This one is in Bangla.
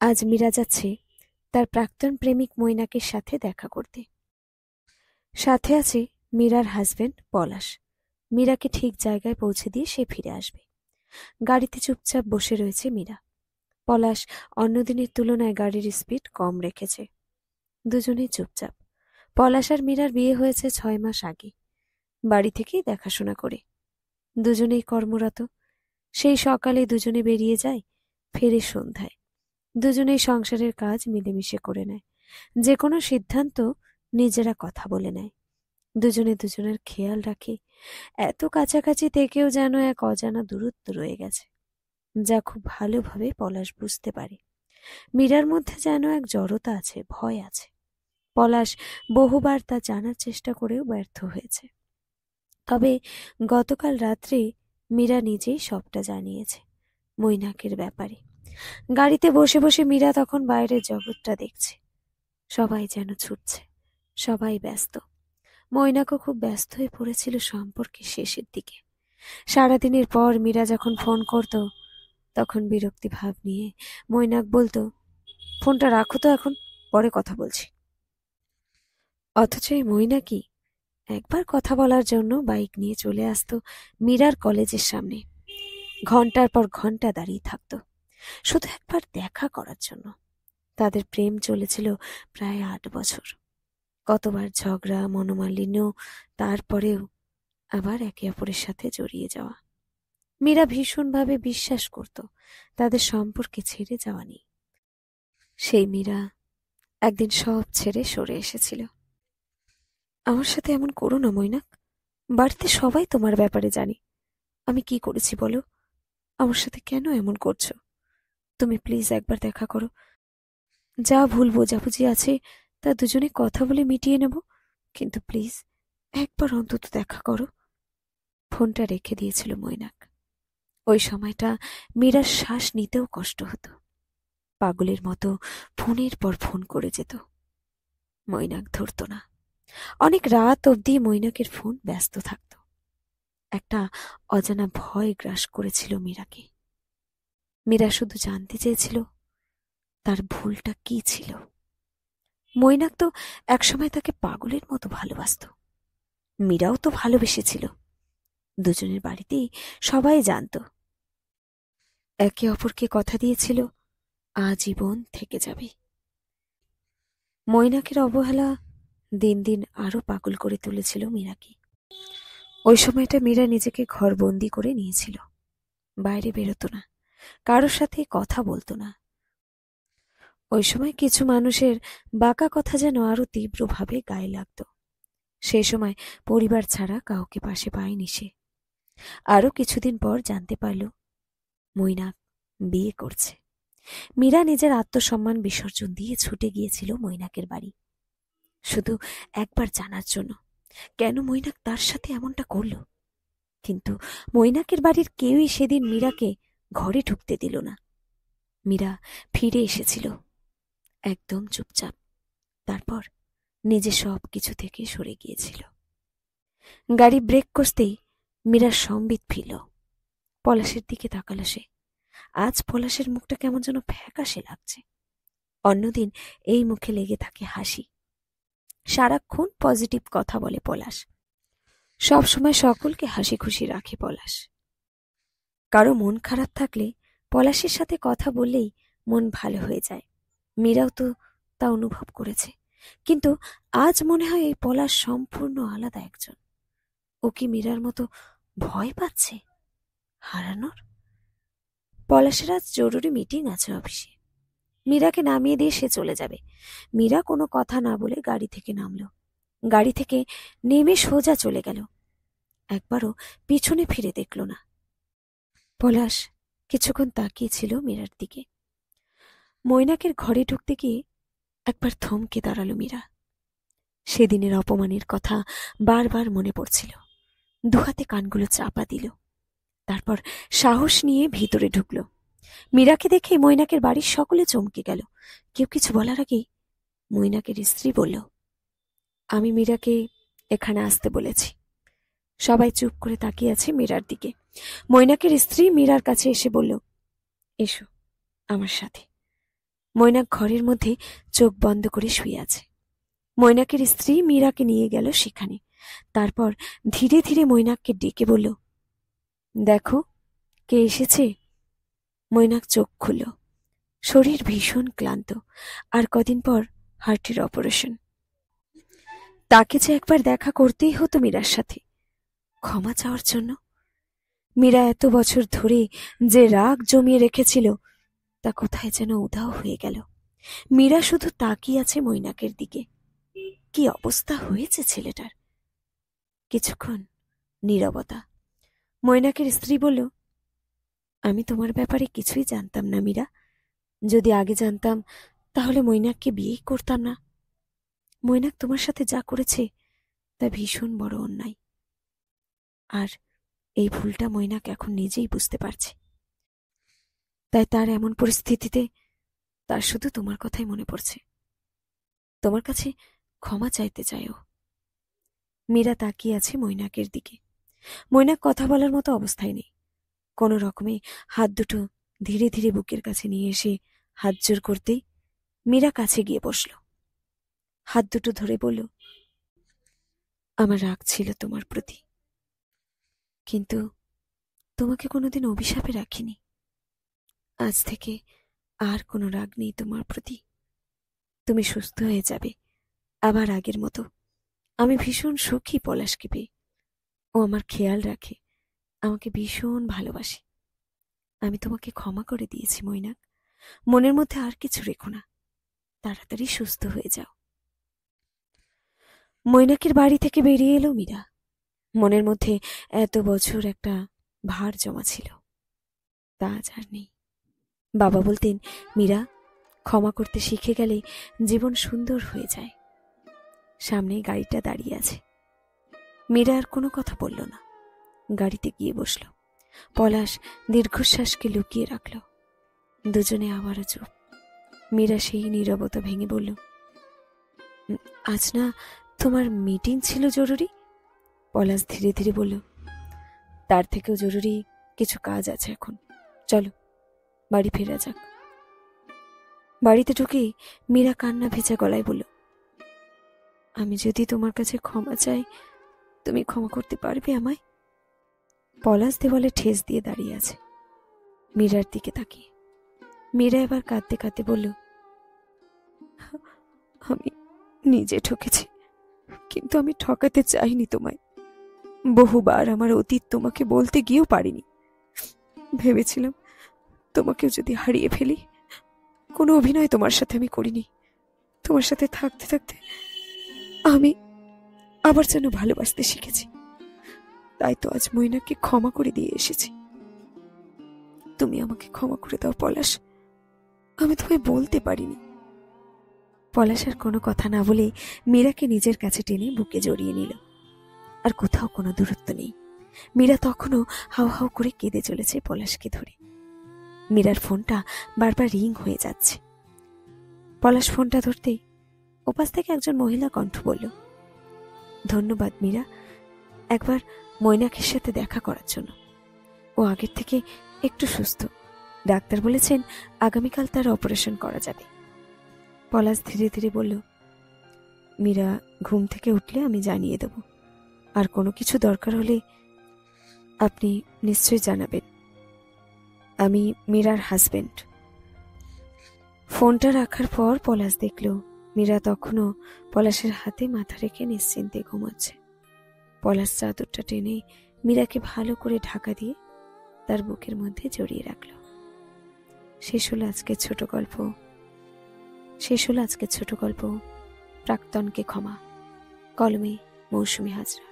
আজ মীরা যাচ্ছে তার প্রাক্তন প্রেমিক মৈনাকের সাথে দেখা করতে। সাথে আছে মীরার হাজবেন্ড পলাশ। মীরাকে ঠিক জায়গায় পৌঁছে দিয়ে সে ফিরে আসবে। গাড়িতে চুপচাপ বসে রয়েছে মীরা। পলাশ অন্যদিনের তুলনায় গাড়ির স্পিড কম রেখেছে। দুজনেই চুপচাপ। পলাশ আর মীরার বিয়ে হয়েছে 6 মাস আগে, বাড়ি থেকেই দেখাশোনা করে। দুজনেই কর্মরত। সেই সকালে দুজনে বেরিয়ে যায়, ফেরে সন্ধ্যায়। দুজনেই সংসারের কাজ মিলেমিশে করে নেয়। যে কোনো সিদ্ধান্ত নিজেরা কথা বলে নেয়। দুজনে দুজনের খেয়াল রাখে। এত কাছাকাছি থেকেও যেন এক অজানা দূরত্ব রয়ে গেছে, যা খুব ভালোভাবে পলাশ বুঝতে পারে। মীরার মধ্যে যেন এক জড়তা আছে, ভয় আছে। পলাশ বহুবার তা জানার চেষ্টা করেও ব্যর্থ হয়েছে। তবে গতকাল রাত্রে মীরা নিজেই সবটা জানিয়েছে মৈনাকের ব্যাপারে। গাড়িতে বসে বসে মীরা তখন বাইরের জগৎটা দেখছে। সবাই যেন ছুটছে, সবাই ব্যস্ত। মৈনাকও খুব ব্যস্ত হয়ে পড়েছিল সম্পর্কের শেষের দিকে। সারাদিনের পর মীরা যখন ফোন করত, তখন বিরক্তি ভাব নিয়ে মৈনাক বলতো, ফোনটা রাখো তো, এখন পরে কথা বলছি। অথচ এই মৈনাকই একবার কথা বলার জন্য বাইক নিয়ে চলে আসতো মীরার কলেজের সামনে। ঘন্টার পর ঘন্টা দাঁড়িয়ে থাকতো শুধু একবার দেখা করার জন্য। তাদের প্রেম চলেছিল প্রায় 8 বছর। কতবার ঝগড়া, মনোমালিন্য, তারপরেও আবার একে অপরের সাথে জড়িয়ে যাওয়া। মীরা ভীষণভাবে বিশ্বাস করত তাদের সম্পর্কে ছেড়ে যাওয়া নেই। সেই মীরা একদিন সব ছেড়ে সরে এসেছিল। আমার সাথে এমন করো না মৈনাক, বাড়িতে সবাই তোমার ব্যাপারে জানে। আমি কি করেছি বলো? আমার সাথে কেন এমন করছো? তুমি প্লিজ একবার দেখা করো। যা ভুল বোঝাবুঝি আছে তা দুজনে কথা বলে মিটিয়ে নেব, কিন্তু প্লিজ একবার অন্তত দেখা করো। ফোনটা রেখে দিয়েছিল মৈনাক। ওই সময়টা মীরার শ্বাস নিতেও কষ্ট হতো। পাগলের মতো ফোনের পর ফোন করে যেত। মৈনাক ধরত না। অনেক রাত অবধি মৈনাকের ফোন ব্যস্ত থাকত। একটা অজানা ভয় গ্রাস করেছিল মীরাকে। মীরা শুধু জানতে চেয়েছিল তার ভুলটা কি ছিল। মৈনাক তো একসময় তাকে পাগলের মতো ভালোবাসত। মীরাও তো ভালোবেসেছিল। দুজনের বাড়িতেই সবাই জানত। একে অপরকে কথা দিয়েছিল আজীবন থেকে যাবে। মৈনাকের অবহেলা দিন দিন আরো পাগল করে তুলেছিল মীরাকে। ওই সময়টা মীরা নিজেকে ঘরবন্দি করে নিয়েছিল। বাইরে বেরোতো না, কারোর সাথে কথা বলতো না। ওই সময় কিছু মানুষের বাঁকা কথা যেন আরো তীব্রভাবে গায়ে লাগতো। সেই সময় পরিবার ছাড়া কাউকে পাশে পায়নি সে। আরো কিছুদিন পর জানতে পারল মৈনাক বিয়ে করছে। মীরা নিজের আত্মসম্মান বিসর্জন দিয়ে ছুটে গিয়েছিল মৈনাকের বাড়ি, শুধু একবার জানার জন্য কেন মৈনাক তার সাথে এমনটা করল। কিন্তু মৈনাকের বাড়ির কেউই সেদিন মীরাকে ঘরে ঢুকতে দিল না। মীরা ফিরে এসেছিল একদম চুপচাপ। তারপর নিজে সব কিছু থেকে সরে গিয়েছিল। গাড়ি ব্রেক কষতেই মীরার সম্বিত ফিরল। পলাশের দিকে তাকালো সে। আজ পলাশের মুখটা কেমন যেন ফ্যাকাশে লাগছে। অন্যদিন এই মুখে লেগে থাকে হাসি। সারাক্ষণ পজিটিভ কথা বলে পলাশ। সব সময় সকলকে হাসি খুশি রাখে পলাশ। কারো মন খারাপ থাকলে পলাশের সাথে কথা বললেই মন ভালো হয়ে যায়। মীরাও তো তা অনুভব করেছে। কিন্তু আজ মনে হয় এই পলাশ সম্পূর্ণ আলাদা একজন। ও কি মীরার মতো ভয় পাচ্ছে হারানোর? পলাশের আজ জরুরি মিটিং আছে অফিসে। মীরাকে নামিয়ে দিয়ে সে চলে যাবে। মীরা কোনো কথা না বলে গাড়ি থেকে নামল। গাড়ি থেকে নেমে সোজা চলে গেল। একবারও পিছনে ফিরে দেখল না। পলাশ কিছুক্ষণ তাকিয়েছিল মীরার দিকে। মৈনাকের ঘরে ঢুকতে গিয়ে একবার থমকে দাঁড়ালো মীরা। সেদিনের অপমানের কথা বারবার মনে পড়ছিল। দুহাতে কানগুলো চাপা দিল। তারপর সাহস নিয়ে ভিতরে ঢুকলো। মীরাকে দেখে মৈনাকের বাড়ির সকলে চমকে গেল। কেউ কিছু বলার আগেই মৈনাকের স্ত্রী বলল, আমি মীরাকে এখানে আসতে বলেছি। সবাই চুপ করে তাকিয়ে আছে মীরার দিকে। মৈনাকের স্ত্রী মীরার কাছে এসে বলল, এসো আমার সাথে। মৈনাক ঘরের মধ্যে চোখ বন্ধ করে শুয়ে আছে। মৈনাকের স্ত্রী মীরাকে নিয়ে গেল সেখানে। তারপর ধীরে ধীরে মৈনাককে ডেকে বলল, দেখো কে এসেছে। মৈনাক চোখ খুলল। শরীর ভীষণ ক্লান্ত, আর কদিন পর হার্টের অপারেশন। তাকে যে একবার দেখা করতেই হতো মীরার সাথে, ক্ষমা চাওয়ার জন্য। মীরা এত বছর ধরে যে রাগ জমিয়ে রেখেছিল তা কোথায় যেন উধাও হয়ে গেল। মীরা শুধু তাকিয়ে আছে মৈনাকের দিকে। কি অবস্থা হয়েছে ছেলেটার। কিছুক্ষণ নীরবতা। মৈনাকের স্ত্রী বলল, আমি তোমার ব্যাপারে কিছুই জানতাম না মীরা। যদি আগে জানতাম তাহলে মৈনাককে বিয়েই করতাম না। মৈনাক তোমার সাথে যা করেছে তা ভীষণ বড় অন্যায়, আর এই ভুলটা মৈনাক এখন নিজেই বুঝতে পারছে। তাই তার এমন পরিস্থিতিতে তার শুধু তোমার কথাই মনে পড়ছে। তোমার কাছে ক্ষমা চাইতে চাইও। মীরা তাকিয়ে আছে মৈনাকের দিকে। মৈনাক কথা বলার মতো অবস্থায় নেই। কোনো রকমে হাত দুটো ধীরে ধীরে বুকের কাছে নিয়ে এসে হাত জোর করতেই মীরা কাছে গিয়ে বসল। হাত দুটো ধরে বলল, আমার রাগ ছিল তোমার প্রতি, কিন্তু তোমাকে কোনোদিন অভিশাপে রাখিনি। আজ থেকে আর কোনো রাগ নেই তোমার প্রতি। তুমি সুস্থ হয়ে যাবে আবার আগের মতো। আমি ভীষণ সুখী পলাশকে পেয়ে। ও আমার খেয়াল রাখে, আমাকে ভীষণ ভালোবাসে। আমি তোমাকে ক্ষমা করে দিয়েছি মৈনাক। মনের মধ্যে আর কিছু রেখো না। তাড়াতাড়ি সুস্থ হয়ে যাও। মৈনাকের বাড়ি থেকে বেরিয়ে এলো মীরা। মনের মধ্যে এত বছর একটা ভার জমা ছিল, তা আজ আর নেই। বাবা বলতেন, মীরা, ক্ষমা করতে শিখে গেলে জীবন সুন্দর হয়ে যায়। সামনে গাড়িটা দাঁড়িয়ে আছে। মীরা আর কোনো কথা বলল না। গাড়িতে গিয়ে বসল। পলাশ দীর্ঘশ্বাসকে লুকিয়ে রাখল। দুজনে আবারও চুপ। মীরা সেই নীরবতা ভেঙে বলল, আজ না তোমার মিটিং ছিল জরুরি? পলাশ ধীরে ধীরে বলল, তার থেকেও জরুরি কিছু কাজ আছে এখন। চলো বাড়ি ফেরা যাক। বাড়িতে ঢুকেই মীরা কান্না ভেজা গলায় বলল, আমি যদি তোমার কাছে ক্ষমা চাই, তুমি ক্ষমা করতে পারবে আমায়? পলাশ দেওয়ালে ঠেস দিয়ে দাঁড়িয়ে আছে, মীরার দিকে তাকিয়ে। মীরা এবার কাঁদতে কাঁদতে বলল, আমি নিজে ঠকেছি, কিন্তু আমি ঠকাতে চাইনি তোমায়। বহুবার আমার অতীত তোমাকে বলতে গিয়েও পারিনি। ভেবেছিলাম তোমাকেও যদি হারিয়ে ফেলি। কোনো অভিনয় তোমার সাথে আমি করিনি। তোমার সাথে থাকতে থাকতে আমি আবার যেন ভালোবাসতে শিখেছি। তাই তো আজ মৈনাককে ক্ষমা করে দিয়ে এসেছি। তুমি আমাকে ক্ষমা করে দাও পলাশ। আমি তোমায় বলতে পারিনি। পলাশ আর কোনো কথা না বলে মীরাকে নিজের কাছে টেনে বুকে জড়িয়ে নিল। আর কোথাও কোনো দূরত্ব নেই। মীরা তখনও হাউ হাউ করে কেঁদে চলেছে পলাশকে ধরে। মীরার ফোনটা বারবার রিং হয়ে যাচ্ছে। পলাশ ফোনটা ধরতেই ওপাশ থেকে একজন মহিলা কণ্ঠ বলল, ধন্যবাদ মীরা, একবার মৈনাকের সাথে দেখা করার জন্য। ও আগের থেকে একটু সুস্থ। ডাক্তার বলেছেন আগামীকাল তার অপারেশন করা যাবে। পলাশ ধীরে ধীরে বলল, মীরা, ঘুম থেকে উঠলে আমি জানিয়ে দেব। আর কোনো কিছু দরকার হলে আপনি নিশ্চয়ই জানাবেন। আমি মীরার হাজবেন্ড। ফোনটা রাখার পর পলাশ দেখল মীরা তখনও পলাশের হাতে মাথা রেখে নিশ্চিন্তে ঘুমাচ্ছে। পলাশ চাদরটা টেনে মীরাকে ভালো করে ঢাকা দিয়ে তার বুকের মধ্যে জড়িয়ে রাখল। শেষ হলো আজকের ছোট গল্প প্রাক্তনকে ক্ষমা। কলমে মৌসুমী হাজরা।